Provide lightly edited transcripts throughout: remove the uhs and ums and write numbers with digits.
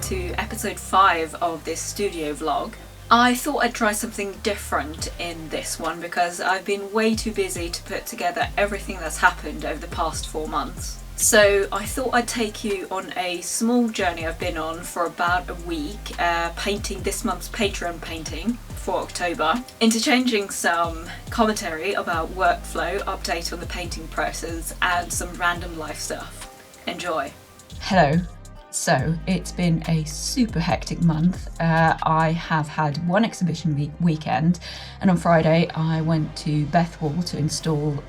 to episode 5 of this studio vlog. I thought I'd try something different in this one because I've been way too busy to put together everything that's happened over the past 4 months. So I thought I'd take you on a small journey I've been on for about a week, painting this month's Patreon painting for October, interchanging some commentary about workflow, update on the painting process, and some random life stuff. Enjoy. Hello. So it's been a super hectic month. I have had one exhibition weekend, and on Friday I went to Bethwell to install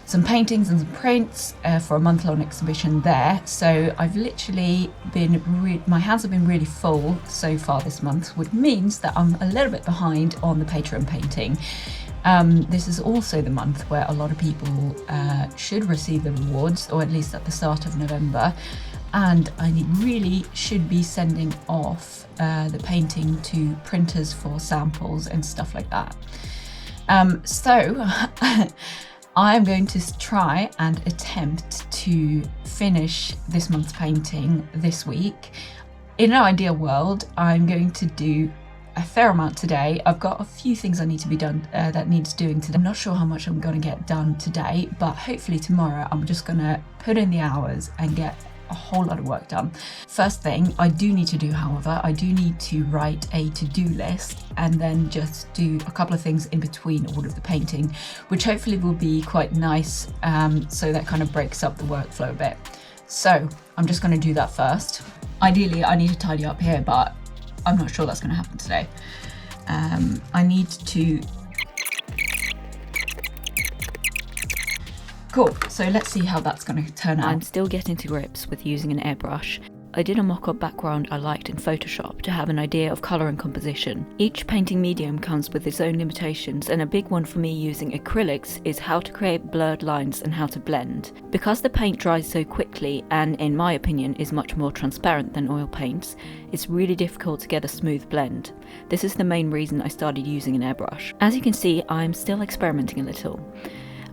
some paintings and some prints for a month-long exhibition there. So I've literally been, my hands have been really full so far this month, which means that I'm a little bit behind on the Patreon painting. This is also the month where a lot of people should receive the rewards, or at least at the start of November, and I really should be sending off the painting to printers for samples and stuff like that. So I'm going to try and attempt to finish this month's painting this week. In an ideal world, I'm going to do a fair amount today. I've got a few things I need to be done that needs doing today. I'm not sure how much I'm going to get done today, but hopefully tomorrow I'm just going to put in the hours and get a whole lot of work done. First thing I do need to do, however, I do need to write a to-do list and then just do a couple of things in between all of the painting, which hopefully will be quite nice, so that kind of breaks up the workflow a bit. So I'm just going to do that first. Ideally I need to tidy up here, but I'm not sure that's going to happen today. I need to... Cool, so let's see how that's going to turn out. I'm still getting to grips with using an airbrush. I did a mock-up background I liked in Photoshop to have an idea of colour and composition. Each painting medium comes with its own limitations, and a big one for me using acrylics is how to create blurred lines and how to blend. Because the paint dries so quickly and, in my opinion, is much more transparent than oil paints, it's really difficult to get a smooth blend. This is the main reason I started using an airbrush. As you can see, I'm still experimenting a little.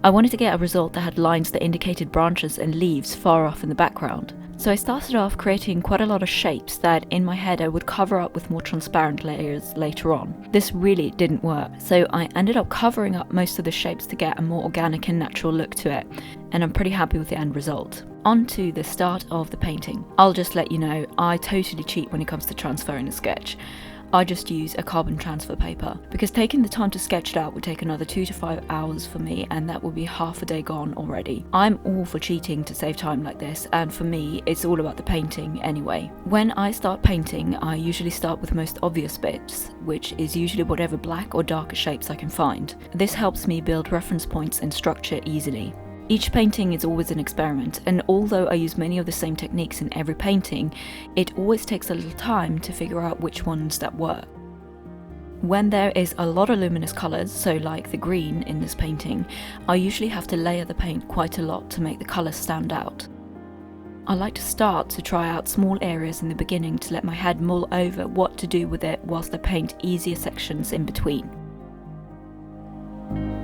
I wanted to get a result that had lines that indicated branches and leaves far off in the background. So I started off creating quite a lot of shapes that in my head I would cover up with more transparent layers later on. This really didn't work, so I ended up covering up most of the shapes to get a more organic and natural look to it, and I'm pretty happy with the end result. On to the start of the painting. I'll just let you know, I totally cheat when it comes to transferring a sketch. I just use a carbon transfer paper because taking the time to sketch it out would take another 2 to 5 hours for me, and that would be half a day gone already. I'm all for cheating to save time like this, and for me it's all about the painting anyway. When I start painting, I usually start with the most obvious bits, which is usually whatever black or darker shapes I can find. This helps me build reference points and structure easily. Each painting is always an experiment, and although I use many of the same techniques in every painting, it always takes a little time to figure out which ones that work. When there is a lot of luminous colours, so like the green in this painting, I usually have to layer the paint quite a lot to make the colours stand out. I like to start to try out small areas in the beginning to let my head mull over what to do with it whilst I paint easier sections in between.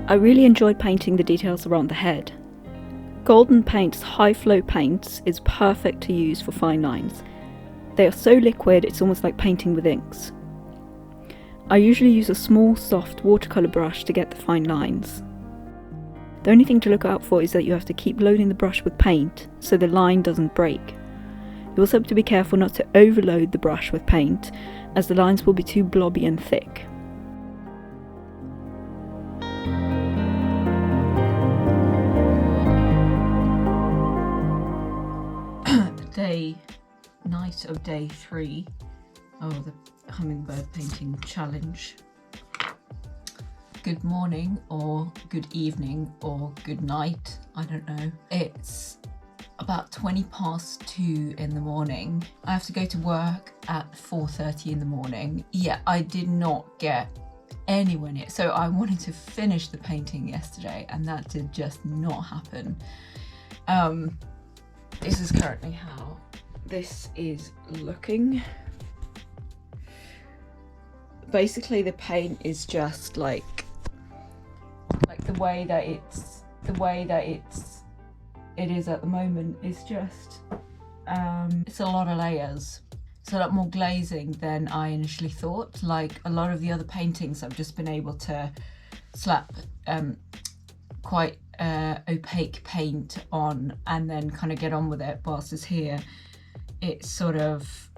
I really enjoyed painting the details around the head. Golden Paint's high flow paints is perfect to use for fine lines. They are so liquid it's almost like painting with inks. I usually use a small soft watercolour brush to get the fine lines. The only thing to look out for is that you have to keep loading the brush with paint so the line doesn't break. You also have to be careful not to overload the brush with paint, as the lines will be too blobby and thick. Night of day 3 of the hummingbird painting challenge. Good morning, or good evening, or good night, I don't know. It's about 20 past 2 in the morning. I have to go to work at 4:30 in the morning. Yeah, I did not get anywhere near. So I wanted to finish the painting yesterday, and that did just not happen. This is currently how this is looking. Basically the paint is just like the way that it is at the moment is just it's a lot of layers. it's a lot more glazing than I initially thought. Like a lot of the other paintings, I've just been able to slap quite opaque paint on and then kind of get on with it, whilst this here, it's sort of,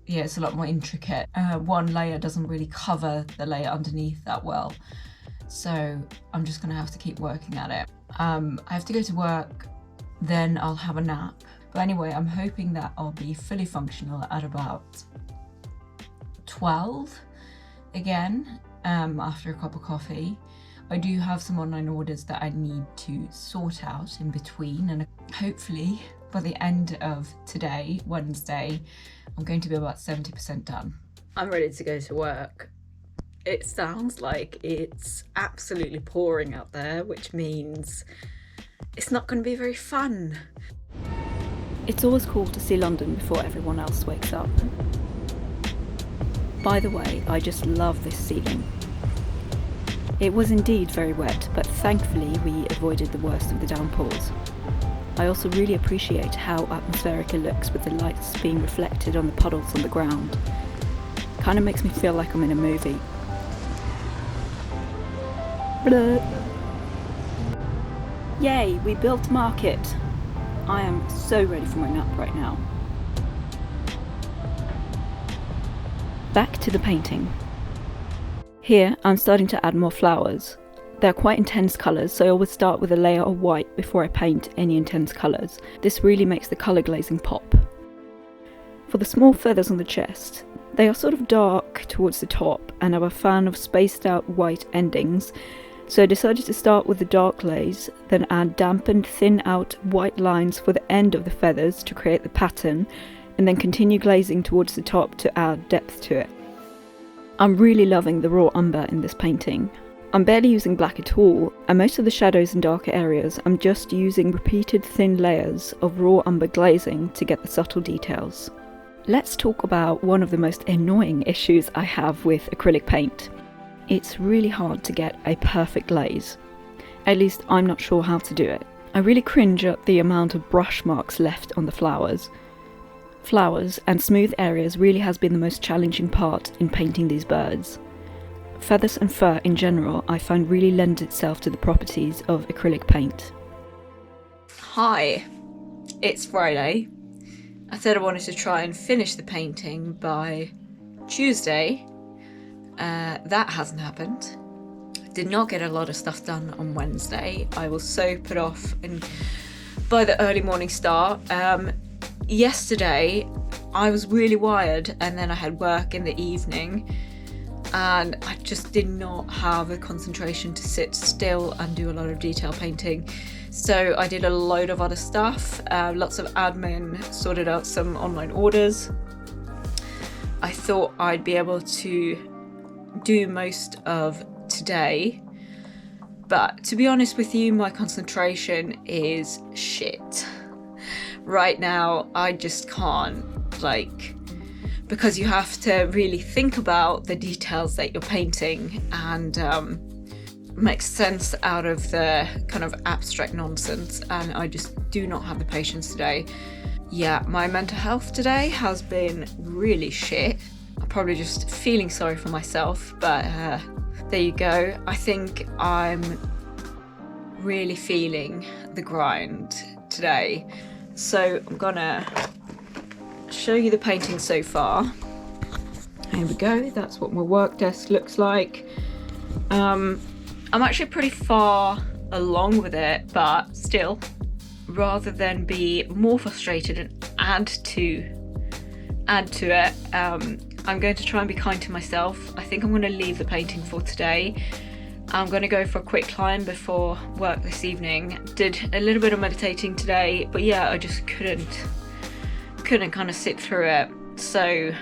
yeah, it's a lot more intricate. One layer doesn't really cover the layer underneath that well, so I'm just gonna have to keep working at it. I have to go to work, then I'll have a nap. But anyway, I'm hoping that I'll be fully functional at about 12 again, after a cup of coffee. I do have some online orders that I need to sort out in between, and hopefully by the end of today, Wednesday, I'm going to be about 70% done. I'm ready to go to work. It sounds like it's absolutely pouring out there, which means it's not going to be very fun. It's always cool to see London before everyone else wakes up. By the way, I just love this ceiling. It was indeed very wet, but thankfully we avoided the worst of the downpours. I also really appreciate how atmospheric it looks with the lights being reflected on the puddles on the ground. Kind of makes me feel like I'm in a movie. Blah. Yay, we built market! I am so ready for my nap right now. Back to the painting. Here I'm starting to add more flowers. They're quite intense colours, so I always start with a layer of white before I paint any intense colours. This really makes the colour glazing pop. For the small feathers on the chest, they are sort of dark towards the top, and I'm a fan of spaced out white endings, so I decided to start with the dark glaze, then add dampened thin out white lines for the end of the feathers to create the pattern, and then continue glazing towards the top to add depth to it. I'm really loving the raw umber in this painting. I'm barely using black at all, and most of the shadows and darker areas I'm just using repeated thin layers of raw umber glazing to get the subtle details. Let's talk about one of the most annoying issues I have with acrylic paint. It's really hard to get a perfect glaze. At least I'm not sure how to do it. I really cringe at the amount of brush marks left on the flowers. Flowers and smooth areas really has been the most challenging part in painting these birds. Feathers and fur in general I find really lends itself to the properties of acrylic paint. Hi, it's Friday. I said I wanted to try and finish the painting by Tuesday. That hasn't happened. Did not get a lot of stuff done on Wednesday. I was so put off and by the early morning start. Yesterday I was really wired, and then I had work in the evening, and I just did not have the concentration to sit still and do a lot of detail painting. So I did a load of other stuff, lots of admin, sorted out some online orders. I thought I'd be able to do most of today, but to be honest with you, my concentration is shit. Right now, I just can't, because you have to really think about the details that you're painting and make sense out of the kind of abstract nonsense, and I just do not have the patience today. Yeah, my mental health today has been really shit. I'm probably just feeling sorry for myself, but there you go. I think I'm really feeling the grind today. So I'm gonna show you the painting so far. Here we go, that's what my work desk looks like. I'm actually pretty far along with it, but still, rather than be more frustrated and add to it, I'm going to try and be kind to myself. I think I'm going to leave the painting for today. I'm going to go for a quick climb before work this evening. Did a little bit of meditating today, but yeah, I just couldn't kind of sit through it. So,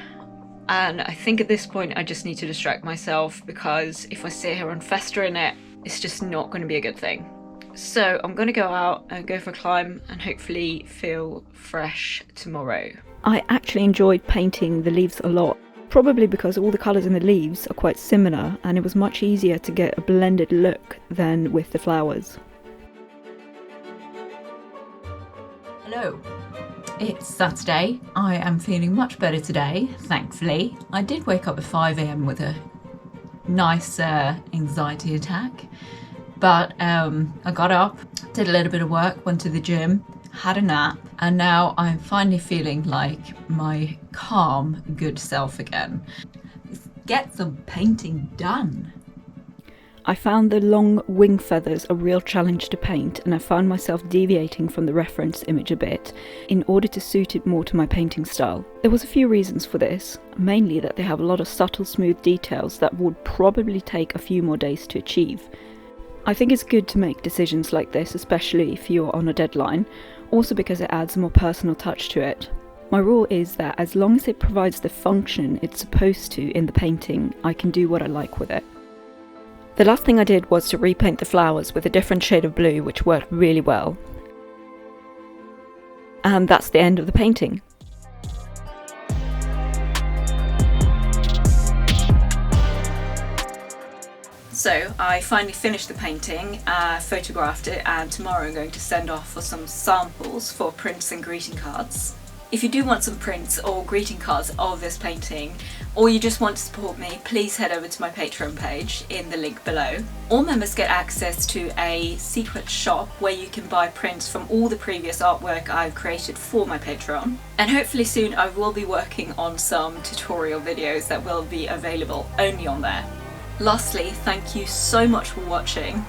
and I think at this point I just need to distract myself, because if I sit here and fester in it, it's just not going to be a good thing. So I'm going to go out and go for a climb and hopefully feel fresh tomorrow. I actually enjoyed painting the leaves a lot, probably because all the colours in the leaves are quite similar and it was much easier to get a blended look than with the flowers. Hello. it's Saturday. I am feeling much better today, thankfully. I did wake up at 5 a.m. with a nice anxiety attack, but I got up, did a little bit of work, went to the gym, had a nap, and now I'm finally feeling like my calm, good self again. Let's get some painting done. I found the long wing feathers a real challenge to paint, and I found myself deviating from the reference image a bit in order to suit it more to my painting style. There was a few reasons for this, mainly that they have a lot of subtle smooth details that would probably take a few more days to achieve. I think it's good to make decisions like this, especially if you're on a deadline, also because it adds a more personal touch to it. My rule is that as long as it provides the function it's supposed to in the painting, I can do what I like with it. The last thing I did was to repaint the flowers with a different shade of blue, which worked really well. And that's the end of the painting. So I finally finished the painting, photographed it, and tomorrow I'm going to send off for some samples for prints and greeting cards. If you do want some prints or greeting cards of this painting, or you just want to support me, please head over to my Patreon page in the link below. All members get access to a secret shop where you can buy prints from all the previous artwork I've created for my Patreon. And hopefully soon I will be working on some tutorial videos that will be available only on there. Lastly, thank you so much for watching.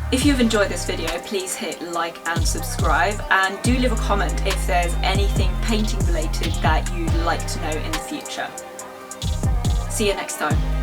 If you've enjoyed this video, please hit like and subscribe, and do leave a comment if there's anything painting related that you'd like to know in the future. See you next time.